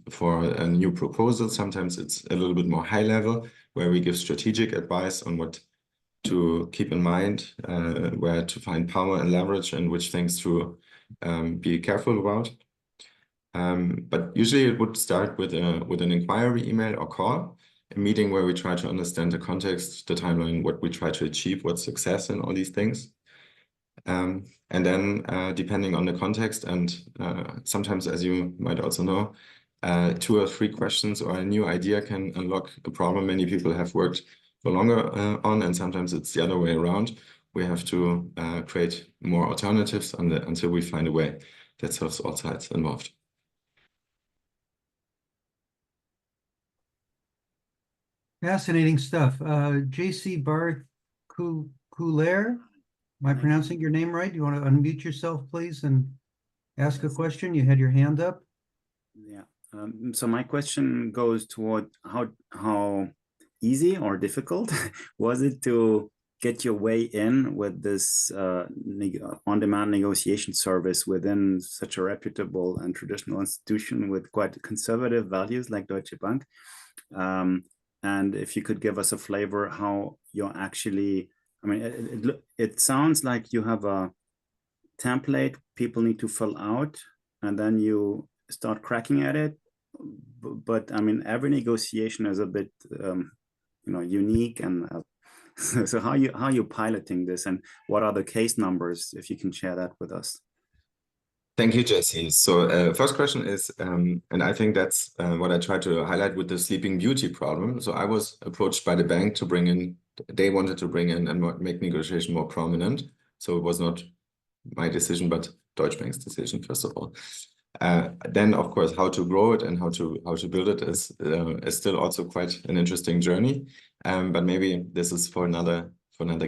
for a new proposal. Sometimes it's a little bit more high level, where we give strategic advice on what to keep in mind, where to find power and leverage, and which things to be careful about. But usually it would start with an inquiry email or call, a meeting where we try to understand the context, the timeline, what we try to achieve, what's success, and all these things. And then depending on the context, and sometimes, as you might also know, 2 or 3 questions or a new idea can unlock a problem many people have worked for longer on, and sometimes it's the other way around. We have to create more alternatives until we find a way that serves all sides involved. Fascinating stuff. J.C. Barth Couler, am I pronouncing your name right? You want to unmute yourself, please, and ask a question? You had your hand up. Yeah. So my question goes toward how easy or difficult was it to get your way in with this on-demand negotiation service within such a reputable and traditional institution with quite conservative values like Deutsche Bank? And if you could give us a flavor how you're actually, I mean, it sounds like you have a template people need to fill out, and then you start cracking at it. But I mean, every negotiation is a bit, unique. And so how you piloting this, and what are the case numbers, if you can share that with us? Thank you, Jesse. So first question is, and I think that's what I tried to highlight with the Sleeping Beauty problem. So I was approached by the bank to bring in, they wanted to bring in and make negotiation more prominent. So it was not my decision, but Deutsche Bank's decision, first of all. Then, of course, how to grow it and how to build it is still also quite an interesting journey. But maybe this is for another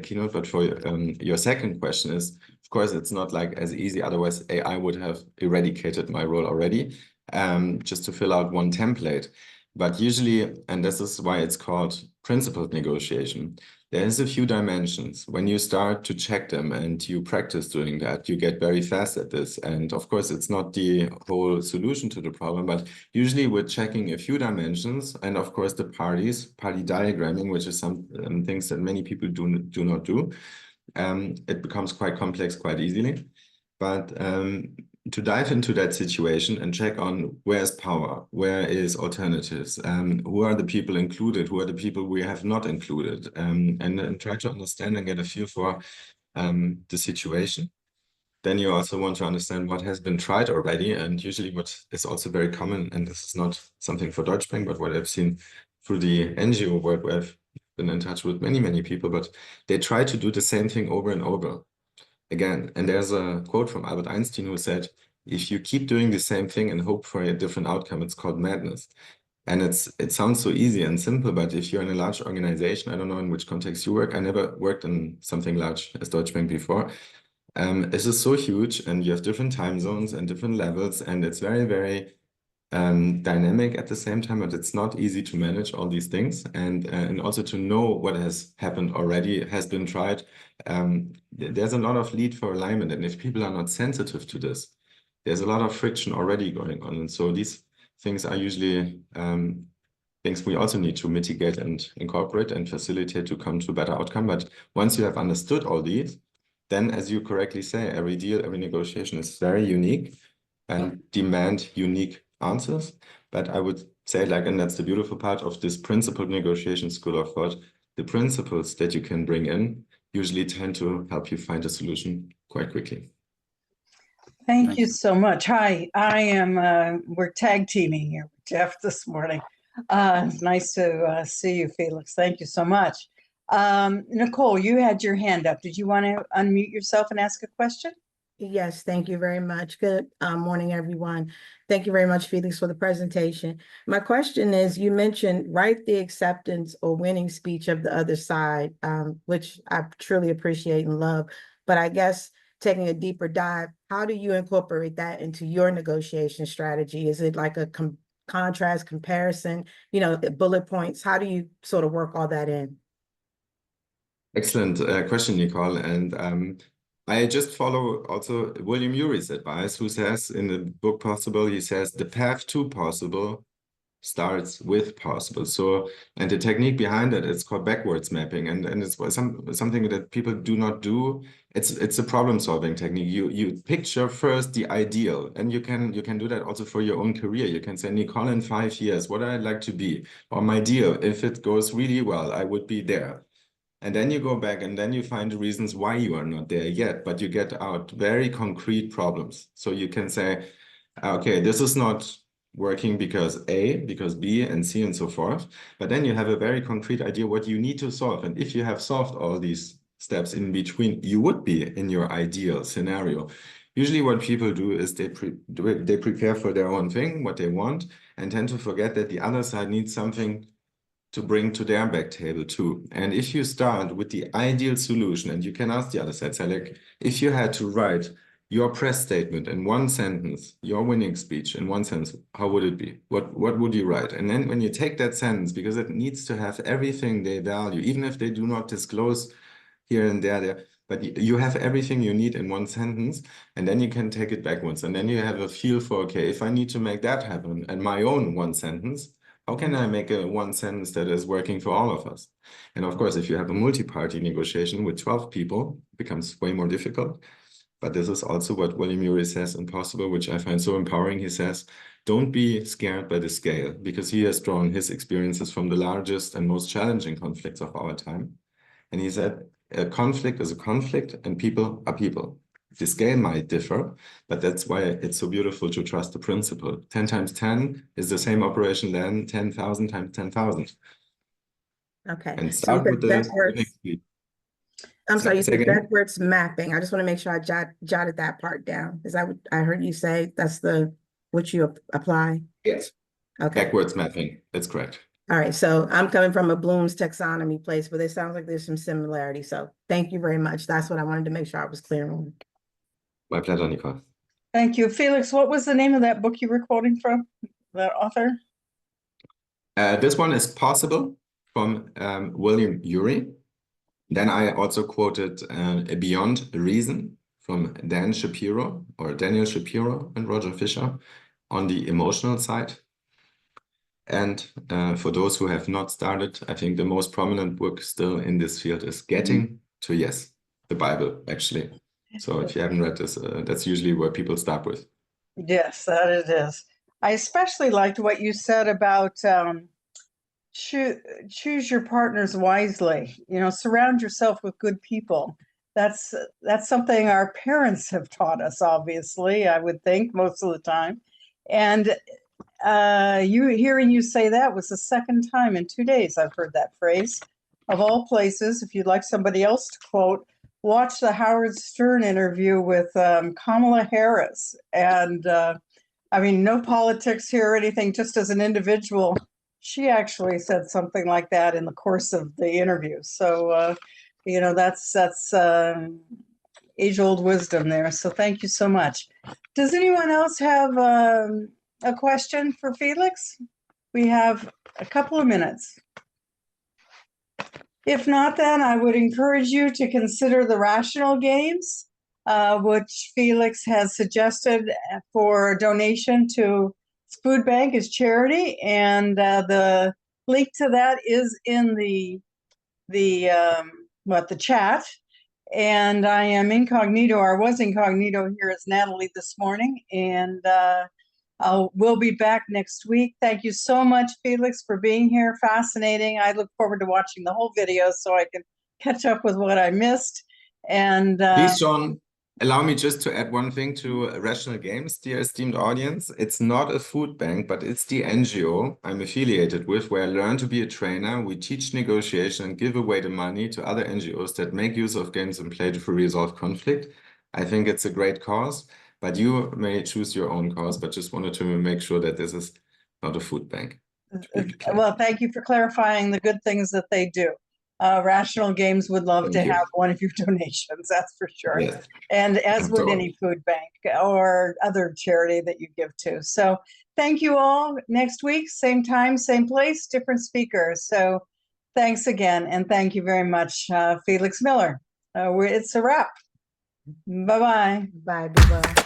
keynote. But for your second question is, of course, it's not like as easy. Otherwise, AI would have eradicated my role already. just to fill out one template. But usually, and this is why it's called principled negotiation, there is a few dimensions. When you start to check them and you practice doing that, you get very fast at this. And of course, it's not the whole solution to the problem, but usually we're checking a few dimensions. And of course, the party diagramming, which is some things that many people do not do. It becomes quite complex quite easily. But to dive into that situation and check on where's power, where is alternatives, who are the people included, who are the people we have not included, and try to understand and get a feel for the situation. Then you also want to understand what has been tried already, and usually what is also very common, and this is not something for Deutsche Bank, but what I've seen through the NGO work where I've been in touch with many people, but they try to do the same thing over and over again. And there's a quote from Albert Einstein who said, if you keep doing the same thing and hope for a different outcome, it's called madness. And it sounds so easy and simple, but if you're in a large organization, I don't know in which context you work. I never worked in something large as Deutsche Bank before. This is so huge, and you have different time zones and different levels, and it's very dynamic at the same time, but it's not easy to manage all these things, and also to know what has happened already, has been tried. There's a lot of need for alignment, and if people are not sensitive to this, there's a lot of friction already going on. And so these things are usually things we also need to mitigate and incorporate and facilitate to come to a better outcome. But once you have understood all these, then, as you correctly say, every deal, every negotiation is very unique and demand unique answers. But I would say, like, and that's the beautiful part of this principled negotiation school of thought, the principles that you can bring in usually tend to help you find a solution quite quickly. Thank you so much. Hi, we're tag teaming here with Jeff this morning. It's nice to see you, Felix. Thank you so much. Nicole, you had your hand up. Did you want to unmute yourself and ask a question? Yes, thank you very much. Good morning, everyone. Thank you very much, Felix, for the presentation. My question is, you mentioned write the acceptance or winning speech of the other side, which I truly appreciate and love. But I guess taking a deeper dive, how do you incorporate that into your negotiation strategy? Is it like a contrast, comparison, bullet points? How do you sort of work all that in? Excellent question, Nicole. And I just follow also William Urey's advice, who says in the book Possible, he says the path to possible starts with possible. So, and the technique behind it is called backwards mapping, and it's something that people do not do. It's a problem-solving technique. You picture first the ideal, and you can do that also for your own career. You can say, Nicole, in 5 years, what I'd like to be, or my deal, if it goes really well, I would be there. And then you go back and then you find the reasons why you are not there yet, but you get out very concrete problems. So you can say, okay, this is not working because A, because B and C and so forth. But then you have a very concrete idea what you need to solve. And if you have solved all these steps in between, you would be in your ideal scenario. Usually what people do is they prepare for their own thing, what they want, and tend to forget that the other side needs something to bring to their back table too. And if you start with the ideal solution, and you can ask the other side, say, like, if you had to write your press statement in one sentence, your winning speech in one sentence, how would it be? What would you write? And then when you take that sentence, because it needs to have everything they value, even if they do not disclose here and there, but you have everything you need in one sentence, and then you can take it backwards. And then you have a feel for, okay, if I need to make that happen and my own one sentence, how can I make a one sentence that is working for all of us? And of course, if you have a multi-party negotiation with 12 people, it becomes way more difficult. But this is also what William Urey says in Possible, which I find so empowering. He says, don't be scared by the scale, because he has drawn his experiences from the largest and most challenging conflicts of our time. And he said, a conflict is a conflict and people are people. The scale might differ, but that's why it's so beautiful to trust the principle. 10 times 10 is the same operation than 10,000 times 10,000. Okay. And start with the I'm sorry, you said backwards mapping. I just want to make sure I jotted that part down. Is that what I heard you say? That's what you apply? Yes. Okay. Backwards mapping. That's correct. All right. So I'm coming from a Bloom's taxonomy place, but it sounds like there's some similarity. So thank you very much. That's what I wanted to make sure I was clear on. My pleasure, Nicole. Thank you. Felix, what was the name of that book you were quoting from, that author? This one is Possible from William Ury. Then I also quoted Beyond Reason from Daniel Shapiro and Roger Fisher on the emotional side. And for those who have not started, I think the most prominent book still in this field is Getting to Yes, the Bible, actually. So if you haven't read this, that's usually where people start with. Yes, that it is. I especially liked what you said about choose your partners wisely. You know, surround yourself with good people. That's something our parents have taught us, obviously, I would think most of the time. And hearing you say that was the second time in 2 days I've heard that phrase. Of all places, if you'd like somebody else to quote, watch the Howard Stern interview with Kamala Harris. And I mean, no politics here or anything, just as an individual. She actually said something like that in the course of the interview. So, you know, that's age-old wisdom there. So thank you so much. Does anyone else have a question for Felix? We have a couple of minutes. If not, then I would encourage you to consider the rational games, which Felix has suggested for donation to Food Bank as charity, and the link to that is in the chat. And I am incognito, or was incognito here as Natalie this morning, and we'll be back next week. Thank you so much, Felix, for being here. Fascinating. I look forward to watching the whole video so I can catch up with what I missed. And please, John, allow me just to add one thing to Rational Games, dear esteemed audience. It's not a food bank, but it's the NGO I'm affiliated with, where I learn to be a trainer. We teach negotiation and give away the money to other NGOs that make use of games and play to resolve conflict. I think it's a great cause, but you may choose your own cause, but just wanted to make sure that this is not a food bank. Well, thank you for clarifying the good things that they do. Rational Games would love to have one of your donations, that's for sure. Yes. And as would any food bank or other charity that you give to. So thank you all. Next week, same time, same place, different speakers. So thanks again. And thank you very much, Felix Miller. It's a wrap. Bye-bye. Bye, bye.